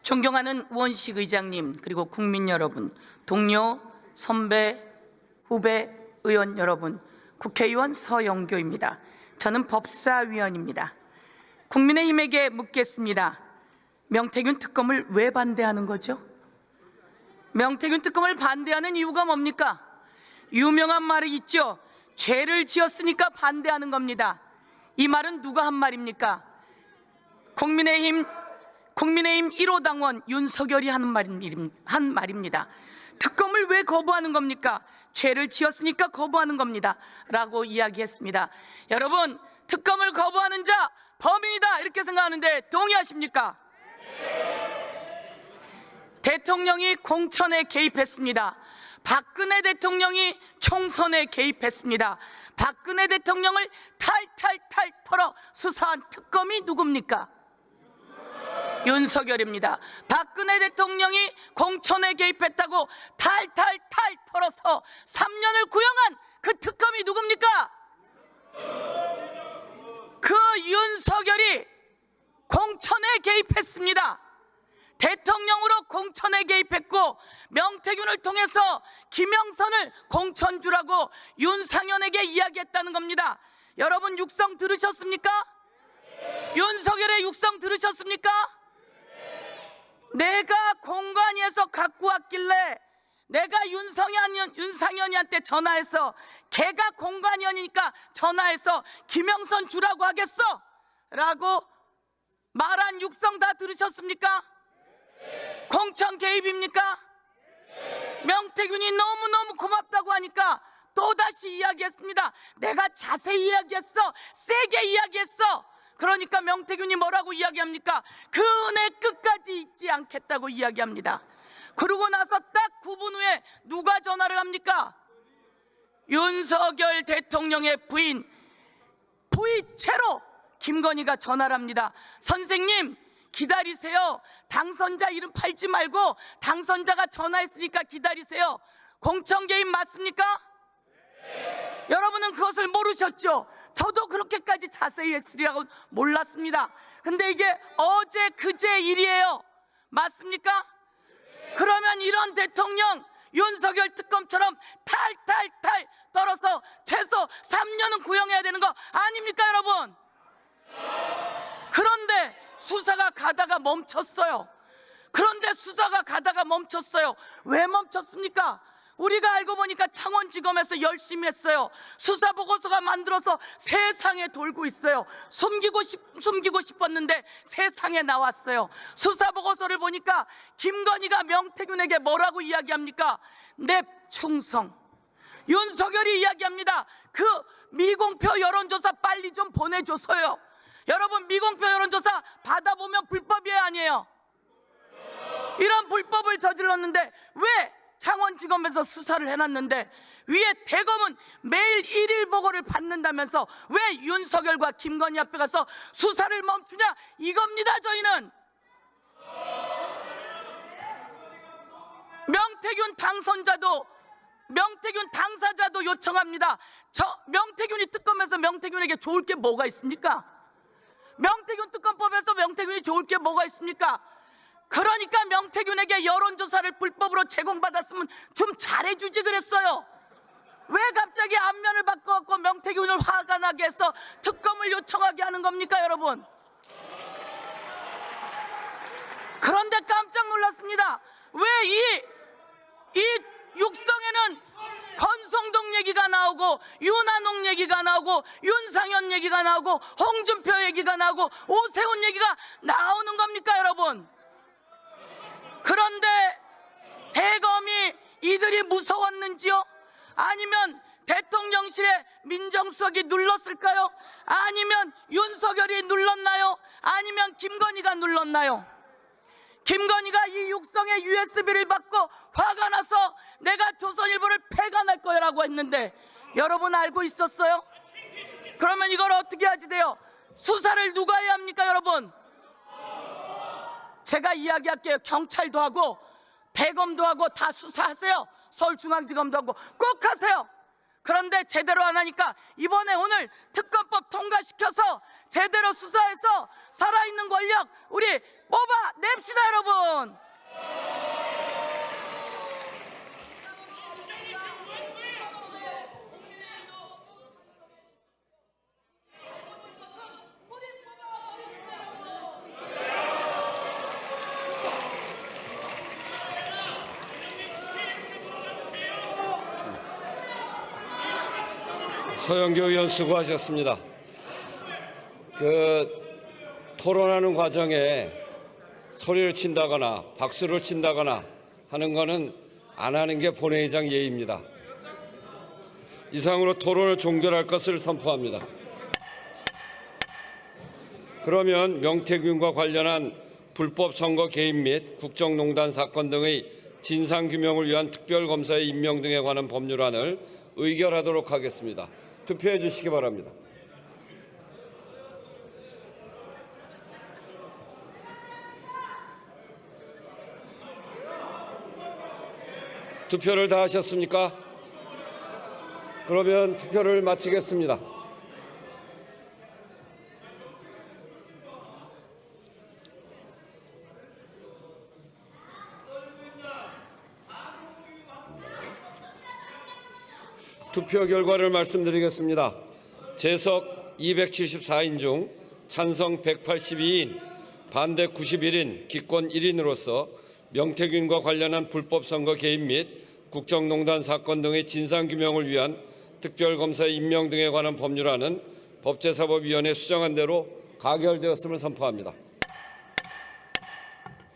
존경하는 우원식 의장님, 그리고 국민 여러분, 동료, 선배, 후배, 의원 여러분, 국회의원 서영교입니다. 저는 법사위원입니다. 국민의힘에게 묻겠습니다. 명태균 특검을 왜 반대하는 거죠? 명태균 특검을 반대하는 이유가 뭡니까? 유명한 말이 있죠. 죄를 지었으니까 반대하는 겁니다. 이 말은 누가 한 말입니까? 국민의힘 1호 당원 윤석열이 한 말입니다. 특검을 왜 거부하는 겁니까? 죄를 지었으니까 거부하는 겁니다 라고 이야기했습니다. 여러분, 특검을 거부하는 자 범인이다 이렇게 생각하는데 동의하십니까? 대통령이 공천에 개입했습니다. 박근혜 대통령이 총선에 개입했습니다. 박근혜 대통령을 탈탈탈 털어 수사한 특검이 누굽니까? 윤석열입니다. 박근혜 대통령이 공천에 개입했다고 탈탈탈 털어서 3년을 구형한 그 특검이 누굽니까? 그 윤석열이 공천에 개입했습니다. 대통령으로 공천에 개입했고 명태균을 통해서 김영선을 공천주라고 윤상현에게 이야기했다는 겁니다. 여러분, 육성 들으셨습니까? 윤석열의 육성 들으셨습니까? 내가 공관위에서 갖고 왔길래 내가 윤상현이한테 전화해서 걔가 공관위원이니까 전화해서 김영선 주라고 하겠어 라고 말한 육성 다 들으셨습니까? 공천 개입입니까? 명태균이 너무너무 고맙다고 하니까 또다시 이야기했습니다. 내가 자세히 이야기했어, 세게 이야기했어. 그러니까 명태균이 뭐라고 이야기합니까? 그 은혜 끝까지 잊지 않겠다고 이야기합니다. 그러고 나서 딱 9분 후에 누가 전화를 합니까? 윤석열 대통령의 부인 부이체로 김건희가 전화를 합니다. 선생님 기다리세요. 당선자 이름 팔지 말고 당선자가 전화했으니까 기다리세요. 공천 개입 맞습니까? 네. 여러분은 그것을 모르셨죠? 저도 그렇게까지 자세히 했으리라고 몰랐습니다. 근데 이게 어제 그제 일이에요. 맞습니까? 네. 그러면 이런 대통령 윤석열 특검처럼 탈탈탈 떨어서 최소 3년은 구형해야 되는 거 아닙니까 여러분? 네. 그런데 수사가 가다가 멈췄어요. 왜 멈췄습니까? 우리가 알고 보니까 창원지검에서 열심히 했어요. 수사보고서가 만들어서 세상에 돌고 있어요. 숨기고 싶었는데 세상에 나왔어요. 수사보고서를 보니까 김건희가 명태균에게 뭐라고 이야기합니까? 냅 충성. 윤석열이 이야기합니다. 그 미공표 여론조사 빨리 좀 보내줘서요. 여러분, 미공표 여론조사 받아보면 불법이에요, 아니에요? 이런 불법을 저질렀는데 왜 창원지검에서 수사를 해놨는데 위에 대검은 매일 1일 보고를 받는다면서 왜 윤석열과 김건희 앞에 가서 수사를 멈추냐 이겁니다. 저희는 명태균 당사자도 요청합니다. 명태균이 특검에서 명태균에게 좋을 게 뭐가 있습니까? 명태균 특검법에서 명태균이 좋을 게 뭐가 있습니까? 그러니까 명태균에게 여론조사를 불법으로 제공받았으면 좀 잘해주지 그랬어요. 왜 갑자기 안면을 바꿔갖고 명태균을 화가 나게 해서 특검을 요청하게 하는 겁니까 여러분? 그런데 깜짝 놀랐습니다. 왜 이 육성에는 권성동 얘기가 나오고 윤한홍 얘기가 나오고 윤상현 얘기가 나오고 홍준표 얘기가 나오고 오세훈 얘기가 나오는 겁니까 여러분? 그런데 대검이 이들이 무서웠는지요? 아니면 대통령실에 민정수석이 눌렀을까요? 아니면 윤석열이 눌렀나요? 아니면 김건희가 눌렀나요? 김건희가 이 육성의 USB를 받고 화가 나서 내가 조선일보를 폐간할 거라고 했는데 여러분 알고 있었어요? 그러면 이걸 어떻게 하지 돼요? 수사를 누가 해야 합니까 여러분? 제가 이야기할게요. 경찰도 하고 대검도 하고 다 수사하세요. 서울중앙지검도 하고 꼭 하세요. 그런데 제대로 안 하니까 이번에 오늘 특검법 통과시켜서 제대로 수사해서 살아있는 권력 우리 뽑아냅시다, 여러분. 서영교 의원 수고하셨습니다. 토론하는 과정에 소리를 친다거나 박수를 친다거나 하는 것은 안 하는 게 본회의장 예의입니다. 이상으로 토론을 종결할 것을 선포합니다. 그러면 명태균과 관련한 불법 선거 개입 및 국정농단 사건 등의 진상규명을 위한 특별검사의 임명 등에 관한 법률안을 의결하도록 하겠습니다. 투표해 주시기 바랍니다. 투표를 다 하셨습니까? 그러면 투표를 마치겠습니다. 투표 결과를 말씀드리겠습니다. 재석 274인 중 찬성 182인, 반대 91인, 기권 1인으로서 명태균과 관련한 불법 선거 개입 및 국정농단 사건 등의 진상규명을 위한 특별검사의 임명 등에 관한 법률안은 법제사법위원회 수정안 대로 가결되었음을 선포합니다.